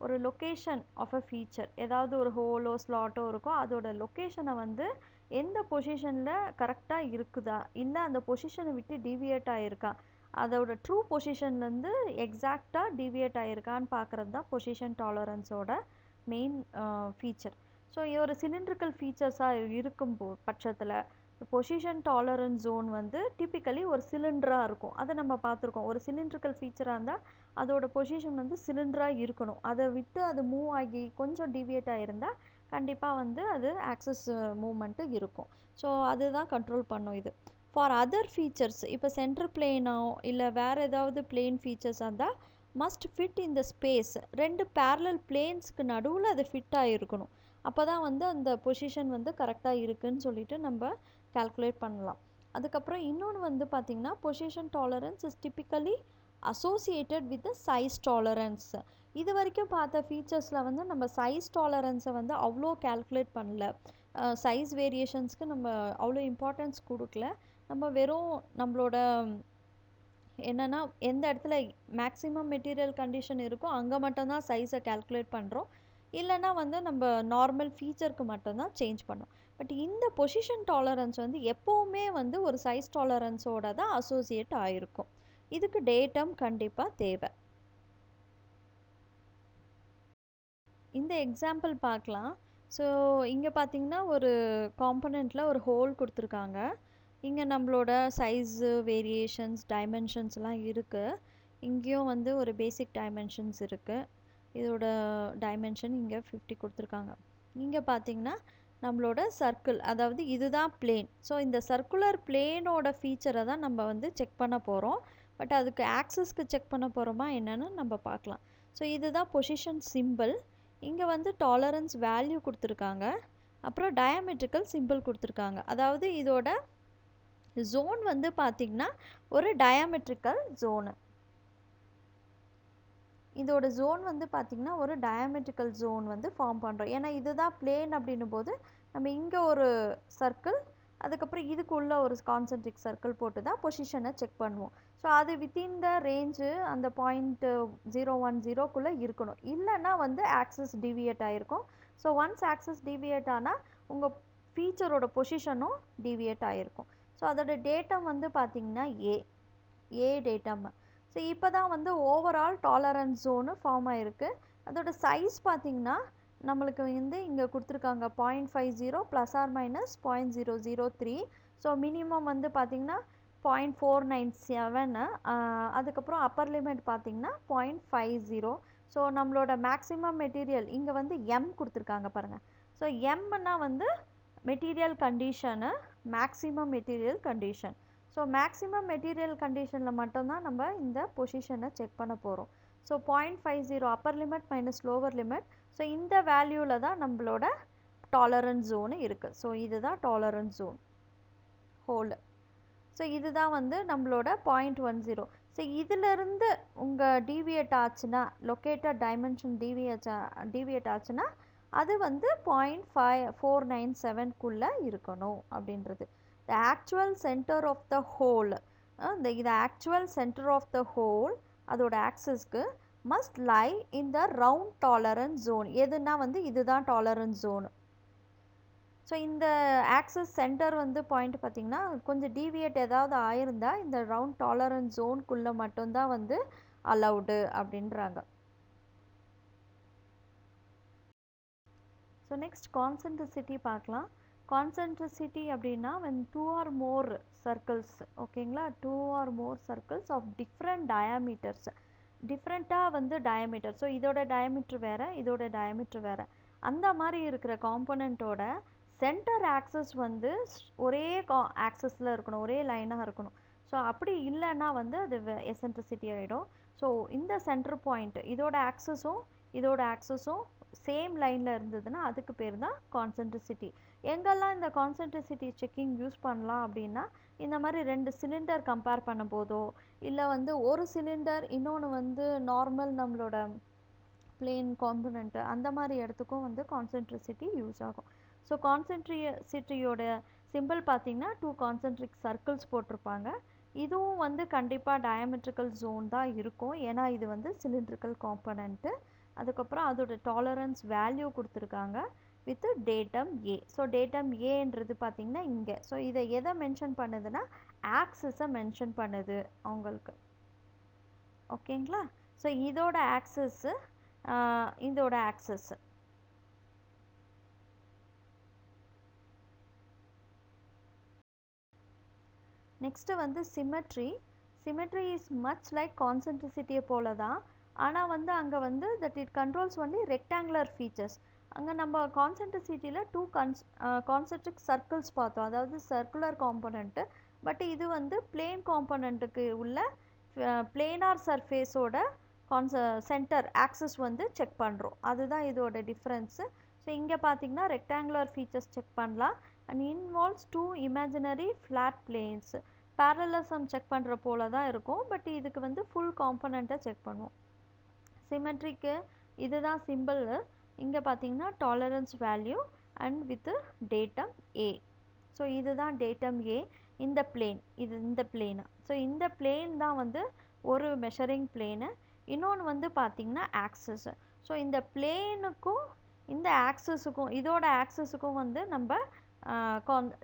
ஒரு லொக்கேஷன் ஆஃப் அ ஃபீச்சர், ஏதாவது ஒரு ஹோலோ ஸ்லாட்டோ இருக்கும், அதோட லொக்கேஷனை வந்து எந்த பொசிஷனில் கரெக்டாக இருக்குதா, இல்லை அந்த பொசிஷனை விட்டு டீவியேட் ஆகிருக்கா, அதோட ட்ரூ பொசிஷன்லேருந்து எக்ஸாக்டாக டீவியேட் ஆகிருக்கான்னு பார்க்குறது தான் பொசிஷன் டாலரன்ஸோட மெயின் ஃபீச்சர். ஸோ ஒரு சிலிண்ட்ரிக்கல் ஃபீச்சர்ஸாக இருக்கும் பட்சத்தில் பொசிஷன் டாலரன்ஸ் ஜோன் வந்து டிப்பிக்கலி ஒரு சிலிண்டராக இருக்கும். அதை நம்ம பார்த்துருக்கோம். ஒரு சிலிண்ட்ரிக்கல் ஃபீச்சராக இருந்தால் அதோட பொசிஷன் வந்து சிலிண்டராக இருக்கணும். அதை விட்டு அது மூவ் ஆகி கொஞ்சம் டிவியேட் ஆகிருந்தால் கண்டிப்பாக வந்து அது ஆக்சஸ் மூவ்மெண்ட்டு இருக்கும். ஸோ அதுதான் கண்ட்ரோல் பண்ணும் இது. ஃபார் அதர் ஃபீச்சர்ஸ், இப்போ சென்டர் பிளேனோ இல்லை வேறு ஏதாவது பிளேன் ஃபீச்சர்ஸாக இருந்தால் மஸ்ட் ஃபிட் இந்த ஸ்பேஸ், 2 பேரலல் பிளேன்ஸ்க்கு நடுவில் அது ஃபிட் ஆகிருக்கணும். அப்போ தான் வந்து அந்த பொசிஷன் வந்து கரெக்டாக இருக்குதுன்னு சொல்லிட்டு நம்ம கால்குலேட் பண்ணலாம். அதுக்கப்புறம் இன்னொன்று வந்து பார்த்திங்கன்னா position tolerance is typically associated with the size tolerance. இது வரைக்கும் பார்த்த ஃபீச்சர்ஸில் வந்து நம்ம சைஸ் டாலரன்ஸை வந்து அவ்வளோ கால்குலேட் பண்ணல. சைஸ் வேரியேஷன்ஸ்க்கு நம்ம அவ்வளோ இம்பார்ட்டன்ஸ் கொடுக்கல. நம்ம வெறும் நம்மளோட என்னென்னா எந்த இடத்துல மேக்ஸிமம் மெட்டீரியல் கண்டிஷன் இருக்கோ அங்கே மட்டும்தான் சைஸை கால்குலேட் பண்ணுறோம், இல்லைன்னா வந்து நம்ம நார்மல் ஃபீச்சருக்கு மட்டும்தான் சேஞ்ச் பண்ணோம். பட் இந்த பொசிஷன் டாலரன்ஸ் வந்து எப்போவுமே வந்து ஒரு சைஸ் டாலரன்ஸோட தான் அசோசியேட் ஆகிருக்கும். இதுக்கு டேட்டம் கண்டிப்பாக தேவை. இந்த எக்ஸாம்பிள் பார்க்கலாம். ஸோ இங்கே பார்த்திங்கன்னா ஒரு காம்பனண்ட்டில் ஒரு ஹோல் கொடுத்துருக்காங்க. இங்கே நம்மளோட சைஸு வேரியேஷன்ஸ் டைமென்ஷன்ஸ்லாம் இருக்குது. இங்கேயும் வந்து ஒரு பேசிக் டைமென்ஷன்ஸ் இருக்குது. இதோட டைமென்ஷன் இங்கே 50 கொடுத்துருக்காங்க. இங்கே பார்த்திங்கன்னா நம்மளோட சர்க்கிள், அதாவது இதுதான் பிளேன். ஸோ இந்த சர்க்குலர் பிளேனோட ஃபீச்சரை தான் நம்ம வந்து செக் பண்ண போகிறோம். பட் அதுக்கு ஆக்சஸ்க்கு செக் பண்ண போகிறோமா என்னன்னு நம்ம பார்க்கலாம். ஸோ இதுதான் பொசிஷன் சிம்பிள். இங்கே வந்து டாலரன்ஸ் வேல்யூ கொடுத்துருக்காங்க, அப்புறம் டயாமெட்ரிக்கல் சிம்பிள் கொடுத்துருக்காங்க. அதாவது இதோட ஜோன் வந்து பார்த்திங்கன்னா ஒரு டயாமெட்ரிக்கல் ஜோனு. இதோட ஜோன் வந்து பார்த்திங்கன்னா ஒரு டயாமெட்ரிக்கல் ஜோன் வந்து ஃபார்ம் பண்ணுறோம். ஏன்னா இதுதான் பிளேன் அப்படின்னும் போது நம்ம இங்கே ஒரு சர்க்கிள், அதுக்கப்புறம் இதுக்குள்ளே ஒரு கான்சென்ட்ரிக் சர்க்கிள் போட்டு தான் பொசிஷனை செக் பண்ணுவோம். ஸோ அது வித்தின் த ரேஞ்சு அந்த 0.010 இருக்கணும், இல்லைன்னா வந்து ஆக்சஸ் டிவியேட் ஆகிருக்கும். ஸோ ஒன்ஸ் ஆக்சஸ் டிவியேட் ஆனால் உங்கள் ஃபீச்சரோட பொசிஷனும் டிவியேட் ஆகிருக்கும். ஸோ அதோட டேட்டம் வந்து பார்த்திங்கன்னா ஏ டேட்டம். ஸோ இப்போ தான் வந்து ஓவரால் டாலரன்ஸ் ஜோனு ஃபார்ம் ஆகிருக்கு. அதோட சைஸ் பார்த்திங்கன்னா நம்மளுக்கு வந்து இங்கே கொடுத்துருக்காங்க 0.50 ± 0.003. ஸோ மினிமம் வந்து பார்த்திங்கன்னா 0.497. அதுக்கப்புறம் அப்பர் லிமிட் பார்த்திங்கன்னா 0.50. ஸோ நம்மளோட மேக்ஸிமம் மெட்டீரியல் இங்கே வந்து எம் கொடுத்துருக்காங்க பாருங்கள். ஸோ எம்னா வந்து material condition, maximum material condition. So maximum material கண்டிஷனில் மட்டும்தான் நம்ம இந்த பொசிஷனை செக் பண்ண போகிறோம். So 0.50 upper limit minus lower limit. So இந்த வேல்யூவில் தான் நம்மளோட டாலரன்ஸ் ஜோனு இருக்குது. ஸோ இதுதான் டாலரன்ஸ் ஜோன் ஹோல். ஸோ இதுதான் வந்து நம்மளோட 0.10. ஸோ இதிலிருந்து உங்கள் டீவியேட் ஆச்சுன்னா, லொக்கேட்டட் டைமென்ஷன் டீவியேட் ஆச்சுன்னா அது வந்து 0.497க்குள்ளே இருக்கணும் அப்படின்றது. The actual centre of the hole, இது actual centre of the hole அதோட ஆக்சஸ்க்கு must lie in the round tolerance zone. எதுனா வந்து இதுதான் டாலரன்ஸ் ஜோனு. ஸோ இந்த ஆக்சஸ் சென்டர் வந்து பாயிண்ட் பார்த்திங்கன்னா கொஞ்சம் டீவியேட் ஏதாவது ஆயிருந்தா இந்த ரவுண்ட் டாலரன்ஸ் ஜோனுக்குள்ளே மட்டும்தான் வந்து அலவுடு அப்படின்றாங்க. ஸோ நெக்ஸ்ட் கான்சென்ட்ரிசிட்டி பார்க்கலாம். கான்சென்ட்ரிசிட்டி அப்படின்னா when 2 or more circles, ஓகேங்களா, 2 or more circles of different diameters, டிஃப்ரெண்ட்டாக வந்து டயமீட்டர், ஸோ இதோட டயமீட்டர் வேறு இதோட டயமீட்டர் வேறு, அந்த மாதிரி இருக்கிற காம்போனண்ட்டோட சென்டர் ஆக்சஸ் வந்து ஒரே ஆக்சஸில் இருக்கணும், ஒரே லைனாக இருக்கணும். ஸோ அப்படி இல்லைன்னா வந்து அது எசென்ட்ரிசிட்டி ஆகிடும். ஸோ இந்த சென்டர் பாயிண்ட் இதோட ஆக்சஸும் சேம் லைனில் இருந்ததுன்னா அதுக்கு பேர் தான் கான்சென்ட்ரிசிட்டி. எங்கெல்லாம் இந்த கான்சென்ட்ரிசிட்டி செக்கிங் யூஸ் பண்ணலாம் அப்படின்னா, இந்த மாதிரி 2 சிலிண்டர் கம்பேர் பண்ண போதோ, இல்லை வந்து ஒரு சிலிண்டர் இன்னொன்று வந்து நார்மல் நம்மளோட பிளேன் காம்பனண்ட்டு, அந்த மாதிரி இடத்துக்கும் வந்து கான்சென்ட்ரிசிட்டி யூஸ் ஆகும். ஸோ கான்சென்ட்ரிசிட்டியோட சிம்பிள் பார்த்திங்கன்னா 2 கான்சென்ட்ரிக் சர்க்கிள்ஸ் போட்டிருப்பாங்க. இதுவும் வந்து கண்டிப்பாக டயமெட்ரிக்கல் ஜோன் தான் இருக்கும், ஏன்னா இது வந்து சிலிண்ட்ரிக்கல் காம்பனண்ட்டு. அதுக்கப்புறம் அதோட டாலரன்ஸ் வேல்யூ கொடுத்துருக்காங்க with datum A. So datum ஏன்றது பார்த்திங்கன்னா இங்கே. ஸோ இதை எதை மென்ஷன் பண்ணுதுன்னா ஆக்சிஸை மென்ஷன் பண்ணுது அவங்களுக்கு, ஓகேங்களா. ஸோ இதோட ஆக்சஸ்ஸு இதோட ஆக்சஸ்ஸு. நெக்ஸ்ட்டு வந்து symmetry. Symmetry is much like கான்சென்ட்ரிசிட்டியை போல தான், ஆனால் வந்து அங்கே வந்து that it controls only rectangular features. அங்கே நம்ம கான்சென்ட்ரிசிட்டியில் 2 கான்சென்ட்ரிக் சர்க்கிள்ஸ் பார்த்தோம், அதாவது சர்க்குலர் காம்போனண்ட்டு. பட் இது வந்து பிளேன் காம்போனண்ட்டுக்கு உள்ள பிளேனார் சர்ஃபேஸோட சென்டர் ஆக்சஸ் வந்து செக் பண்ணுறோம், அதுதான் இதோட டிஃப்ரென்ஸு. ஸோ இங்கே பார்த்தீங்கன்னா ரெக்டாங்குலர் ஃபீச்சர்ஸ் செக் பண்ணலாம் and involves 2 imaginary flat planes. Parallelism check பண்ணுற போல தான் இருக்கும், பட் இதுக்கு வந்து ஃபுல் காம்போனண்ட்டை செக் பண்ணுவோம். சிமெட்ரிக்கு இதுதான் சிம்பிள். இங்கே பார்த்தீங்கன்னா tolerance value and with datum A. So இதுதான் டேட்டம் ஏ. இந்த பிளேன், இது இந்த பிளேனு. ஸோ இந்த பிளேன் தான் வந்து ஒரு மெஷரிங் பிளேனு. இன்னொன்று வந்து பார்த்திங்கன்னா ஆக்சஸ். ஸோ இந்த பிளேனுக்கும் இந்த ஆக்சஸுக்கும் இதோட ஆக்சஸுக்கும் வந்து நம்ம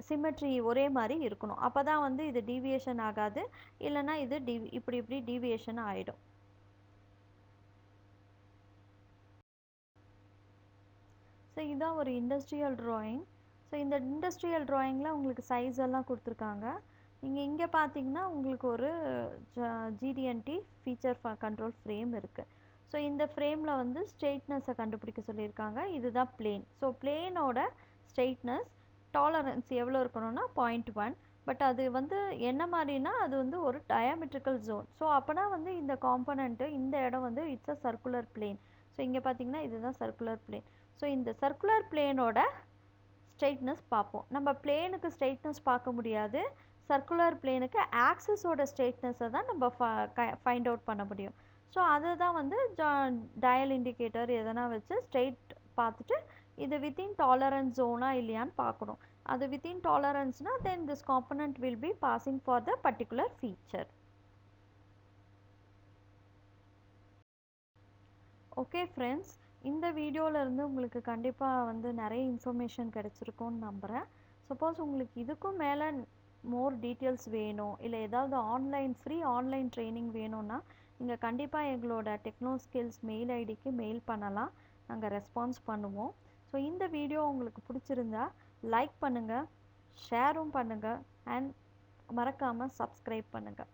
சிமெட்ரி ஒரே மாதிரி இருக்கணும், அப்போ தான் வந்து இது டீவியேஷன் ஆகாது, இல்லைன்னா இது இப்படி டீவியேஷன் ஆகிடும். ஸோ இதுதான் ஒரு இண்டஸ்ட்ரியல் ட்ராயிங். ஸோ இந்த இண்டஸ்ட்ரியல் ட்ராயிங்கில் உங்களுக்கு சைஸ் எல்லாம் கொடுத்துருக்காங்க. நீங்கள் இங்கே பார்த்தீங்கன்னா உங்களுக்கு ஒரு ஜிடிஎன்டி ஃபீச்சர் கண்ட்ரோல் ஃப்ரேம் இருக்குது. ஸோ இந்த ஃப்ரேமில் வந்து ஸ்ட்ரெயிட்னஸை கண்டுபிடிக்க சொல்லியிருக்காங்க. இதுதான் பிளேன். ஸோ பிளேனோட ஸ்ட்ரெயிட்னஸ் டாலரன்ஸ் எவ்வளோ இருக்கணும்னா 0.1. பட் அது வந்து என்ன மாதிரினா அது வந்து ஒரு டயாமெட்ரிக்கல் ஜோன். ஸோ அப்போனா வந்து இந்த காம்பனண்ட்டு இந்த இடம் வந்து it's a circular plane. So இங்கே பார்த்தீங்கன்னா இதுதான் சர்க்குலர் பிளேன். ஸோ இந்த சர்க்குலர் பிளேனோட ஸ்ட்ரெயிட்னஸ் பார்ப்போம். நம்ம பிளேனுக்கு ஸ்ட்ரெயிட்னஸ் பார்க்க முடியாது, சர்க்குலர் பிளேனுக்கு ஆக்சஸோட ஸ்ட்ரெயிட்னஸை தான் நம்ம ஃபைண்ட் அவுட் பண்ண முடியும். ஸோ அதை தான் வந்து டயல் இண்டிகேட்டர் எதனா வச்சு ஸ்ட்ரெயிட் பார்த்துட்டு இது வித்தின் டாலரன்ஸ் ஜோனா இல்லையான்னு பார்க்கணும். அது வித்தின் டாலரன்ஸ்னால் then this component will be passing for the particular feature. Okay friends, இந்த வீடியோவிலேருந்து உங்களுக்கு கண்டிப்பாக வந்து நிறைய இன்ஃபர்மேஷன் கிடச்சிருக்கும்னு நம்புகிறேன். சப்போஸ் உங்களுக்கு இதுக்கும் மேலே மோர் டீட்டெயில்ஸ் வேணும், இல்லை ஏதாவது ஃப்ரீ ஆன்லைன் ட்ரைனிங் வேணும்னா நீங்கள் கண்டிப்பாக எங்களோட டெக்னோ ஸ்கில்ஸ் மெயில் ஐடிக்கு மெயில் பண்ணலாம், நாங்கள் ரெஸ்பான்ஸ் பண்ணுவோம். ஸோ இந்த வீடியோ உங்களுக்கு பிடிச்சிருந்தா லைக் பண்ணுங்கள், ஷேரும் பண்ணுங்கள் அண்ட் மறக்காமல் சப்ஸ்கிரைப் பண்ணுங்கள்.